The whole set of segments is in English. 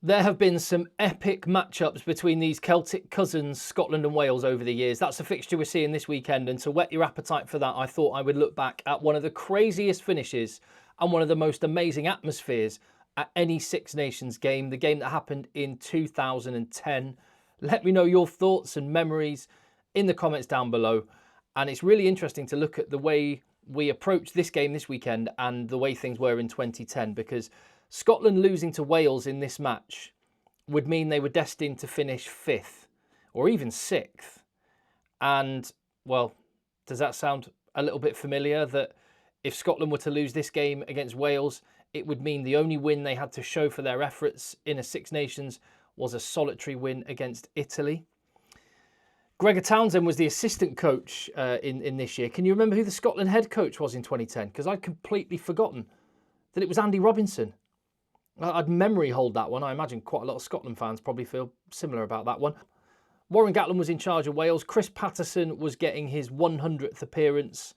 There have been some epic matchups between these Celtic cousins, Scotland and Wales, over the years. That's a fixture we're seeing this weekend, and to whet your appetite for that, I thought I would look back at one of the craziest finishes and one of the most amazing atmospheres at any Six Nations game, the game that happened in 2010. Let me know your thoughts and memories in the comments down below. And it's really interesting to look at the way we approach this game this weekend and the way things were in 2010, because Scotland losing to Wales in this match would mean they were destined to finish 5th or even 6th. And, well, does that sound a little bit familiar? That if Scotland were to lose this game against Wales, it would mean the only win they had to show for their efforts in a Six Nations was a solitary win against Italy. Gregor Townsend was the assistant coach in this year. Can you remember who the Scotland head coach was in 2010? Because I'd completely forgotten that it was Andy Robinson. I'd memory hold that one. I imagine quite a lot of Scotland fans probably feel similar about that one. Warren Gatland was in charge of Wales. Chris Patterson was getting his 100th appearance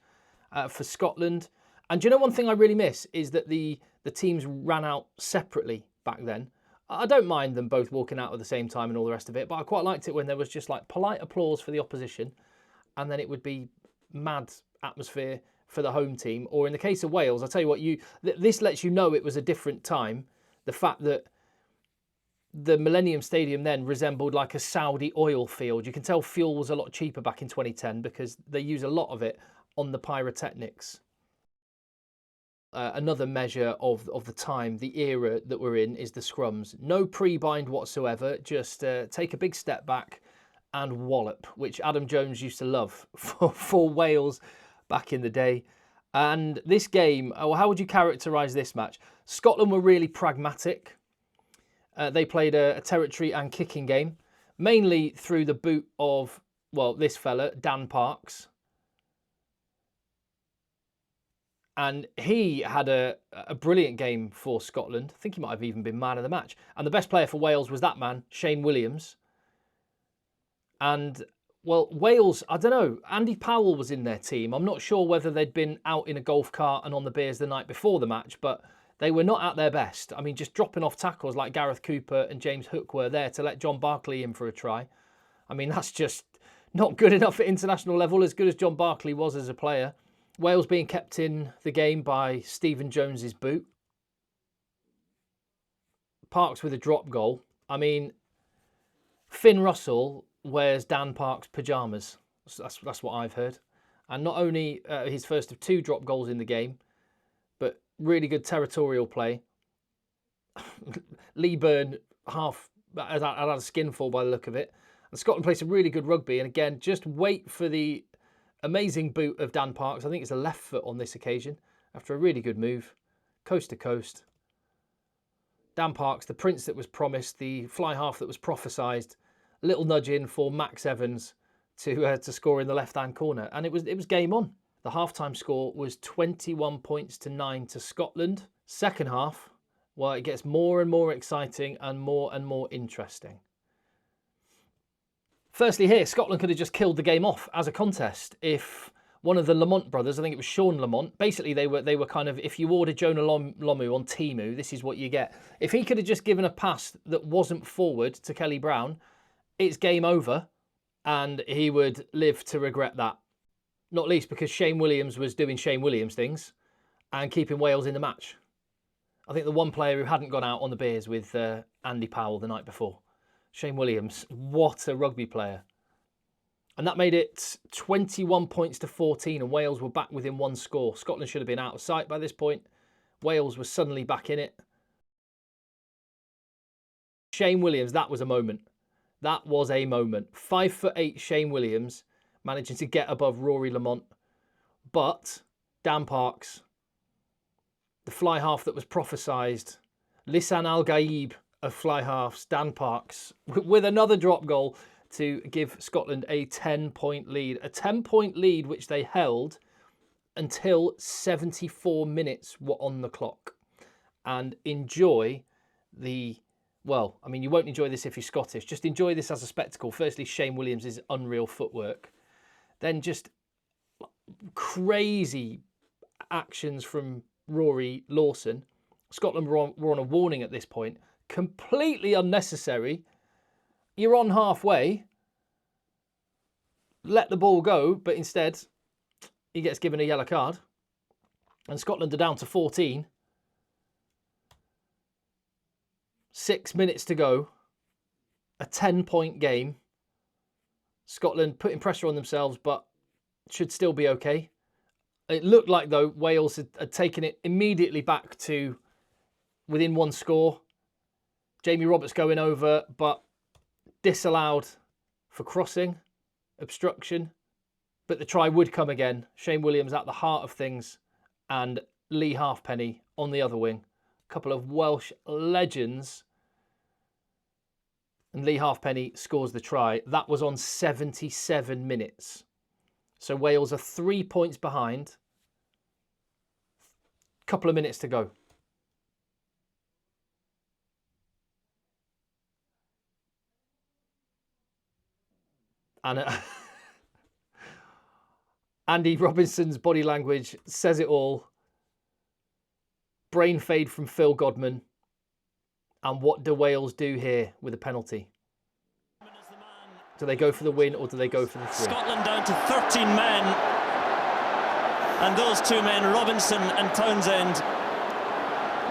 for Scotland. And do you know one thing I really miss is that the teams ran out separately back then. I don't mind them both walking out at the same time and all the rest of it, but I quite liked it when there was just like polite applause for the opposition, and then it would be mad atmosphere for the home team. Or in the case of Wales, I'll tell you what, this lets you know it was a different time. The fact that the Millennium Stadium then resembled like a Saudi oil field. You can tell fuel was a lot cheaper back in 2010 because they use a lot of it on the pyrotechnics. Another measure of the time, the era that we're in, is the scrums. No pre-bind whatsoever, just take a big step back and wallop, which Adam Jones used to love for Wales back in the day. And this game, how would you characterise this match? Scotland were really pragmatic. They played a territory and kicking game, mainly through the boot of, well, this fella, Dan Parks. And he had a brilliant game for Scotland. I think he might have even been man of the match. And the best player for Wales was that man, Shane Williams. And, well, Wales, I don't know, Andy Powell was in their team. I'm not sure whether they'd been out in a golf cart and on the beers the night before the match, but they were not at their best. I mean, just dropping off tackles like Gareth Cooper and James Hook were there to let John Barclay in for a try. I mean, that's just not good enough at international level, as good as John Barclay was as a player. Wales being kept in the game by Stephen Jones's boot. Parks with a drop goal. I mean, Finn Russell wears Dan Parks' pyjamas. That's what I've heard. And not only his first of 2 drop goals in the game, but really good territorial play. Lee Byrne had a skinful by the look of it. And Scotland played some really good rugby. And again, just wait for the amazing boot of Dan Parks. I think it's a left foot on this occasion, after a really good move, coast to coast. Dan Parks, the prince that was promised, the fly half that was prophesied. A little nudge in for Max Evans to score in the left-hand corner, and it was game on. The half-time score was 21 points to 9 to Scotland. Second half, well, it gets more and more exciting and more interesting. Firstly here, Scotland could have just killed the game off as a contest if one of the Lamont brothers, I think it was Sean Lamont, basically they were kind of, if you order Jonah Lomu on Temu, this is what you get. If he could have just given a pass that wasn't forward to Kelly Brown, it's game over, and he would live to regret that. Not least because Shane Williams was doing Shane Williams things and keeping Wales in the match. I think the one player who hadn't gone out on the beers with Andy Powell the night before. Shane Williams, what a rugby player. And that made it 21 points to 14, and Wales were back within 1 score. Scotland should have been out of sight by this point. Wales was suddenly back in it. Shane Williams, that was a moment. That was a moment. 5'8" Shane Williams managing to get above Rory Lamont. But Dan Parks, the fly half that was prophesied, Lisan Al-Gaib of fly halves, Dan Parks, with another drop goal to give Scotland a 10-point lead. A 10-point lead which they held until 74 minutes were on the clock. And enjoy the, well, I mean, you won't enjoy this if you're Scottish. Just enjoy this as a spectacle. Firstly, Shane Williams' unreal footwork. Then just crazy actions from Rory Lawson. Scotland were on a warning at this point. completely unnecessary. You're on halfway, let the ball go, but instead he gets given a yellow card. And Scotland are down to 14. 6 minutes to go. A 10-point game. Scotland putting pressure on themselves, but should still be okay. It looked like, though, Wales had taken it immediately back to within one score. Jamie Roberts going over, but disallowed for crossing, obstruction. But the try would come again. Shane Williams at the heart of things, and Lee Halfpenny on the other wing. A couple of Welsh legends. And Lee Halfpenny scores the try. That was on 77 minutes. So Wales are 3 points behind. Couple of minutes to go. And Andy Robinson's body language says it all. Brain fade from Phil Godman. And what do Wales do here with a penalty? Do they go for the win or do they go for the three? Scotland down to 13 men. And those two men, Robinson and Townsend,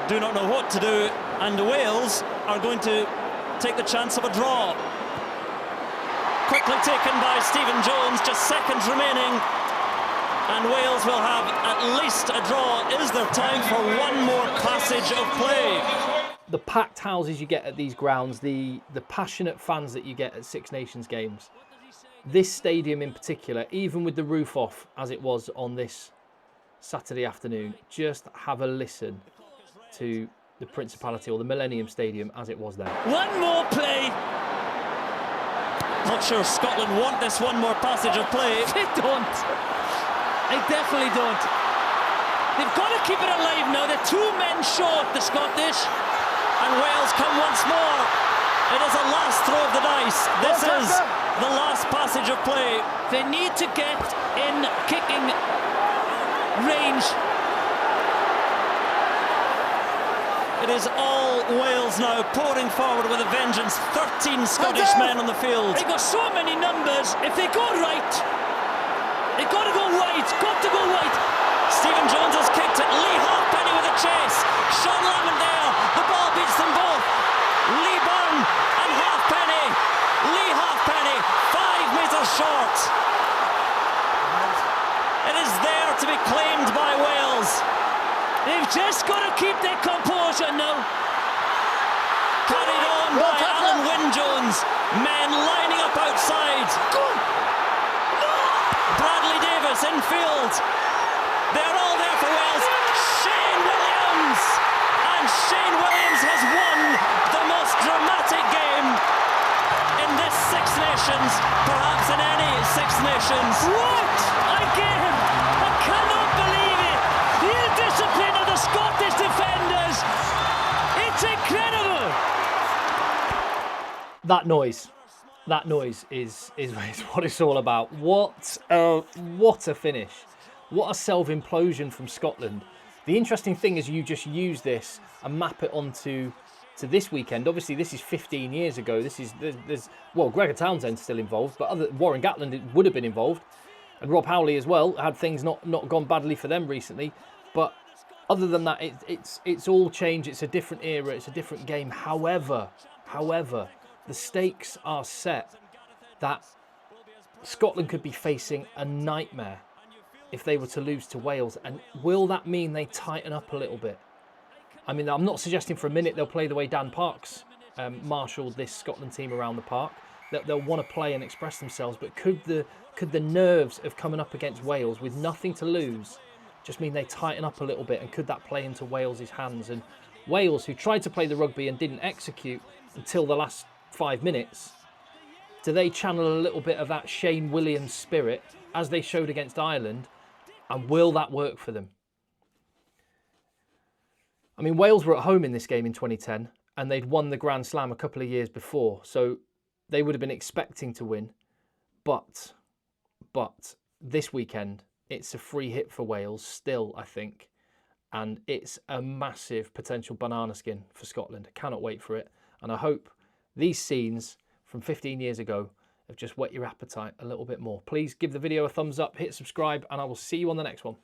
do not know what to do. And Wales are going to take the chance of a draw. Quickly taken by Stephen Jones, just seconds remaining. And Wales will have at least a draw. Is there time for one more passage of play? The packed houses you get at these grounds, the passionate fans that you get at Six Nations games. This stadium in particular, even with the roof off as it was on this Saturday afternoon, just have a listen to the Principality or the Millennium Stadium as it was there. One more play. Not sure Scotland want this one more passage of play. They don't. They definitely don't. They've got to keep it alive now. They're 2 men short, the Scottish. And Wales come once more. It is a last throw of the dice. This is the last passage of play. They need to get in kicking range. It is all Wales now pouring forward with a vengeance. 13 Scottish men on the field. They've got so many numbers. If they go right, they've got to go wide. Got to go wide. Stephen Jones has kicked it. Lee Halfpenny with a chase. Sean Lamond there. The ball beats them both. Lee Byrne and Halfpenny. Lee Halfpenny, 5 metres short. It is there to be claimed by Wales. They've just got to keep their composure now. Carried on by Alan Wynne-Jones. Men lining up outside. Bradley Davis infield. They're all there for Wales. Shane Williams! And Shane Williams has won the most dramatic game in this Six Nations, perhaps in any Six Nations. What a game! I cannot believe it! The indiscipline of the Scottish defenders! It's incredible! That noise is what it's all about. What a finish. What a self-implosion from Scotland. The interesting thing is you just use this and map it onto this weekend. Obviously, this is 15 years ago. Well, Gregor Townsend's still involved, but Warren Gatland would have been involved. And Rob Howley as well, had things not gone badly for them recently. But other than that, it's all changed. It's a different era. It's a different game. However, the stakes are set that Scotland could be facing a nightmare if they were to lose to Wales. And will that mean they tighten up a little bit? I mean, I'm not suggesting for a minute they'll play the way Dan Parks marshalled this Scotland team around the park. They'll want to play and express themselves, but could the nerves of coming up against Wales with nothing to lose just mean they tighten up a little bit, and could that play into Wales' hands? And Wales, who tried to play the rugby and didn't execute until the last 5 minutes, do they channel a little bit of that Shane Williams spirit as they showed against Ireland, and will that work for them? I mean, Wales were at home in this game in 2010, and they'd won the Grand Slam a couple of years before, so they would have been expecting to win. But this weekend, it's a free hit for Wales still, I think. and it's a massive potential banana skin for Scotland. I cannot wait for it, and I hope these scenes from 15 years ago have just whet your appetite a little bit more. Please give the video a thumbs up, hit subscribe, and I will see you on the next one.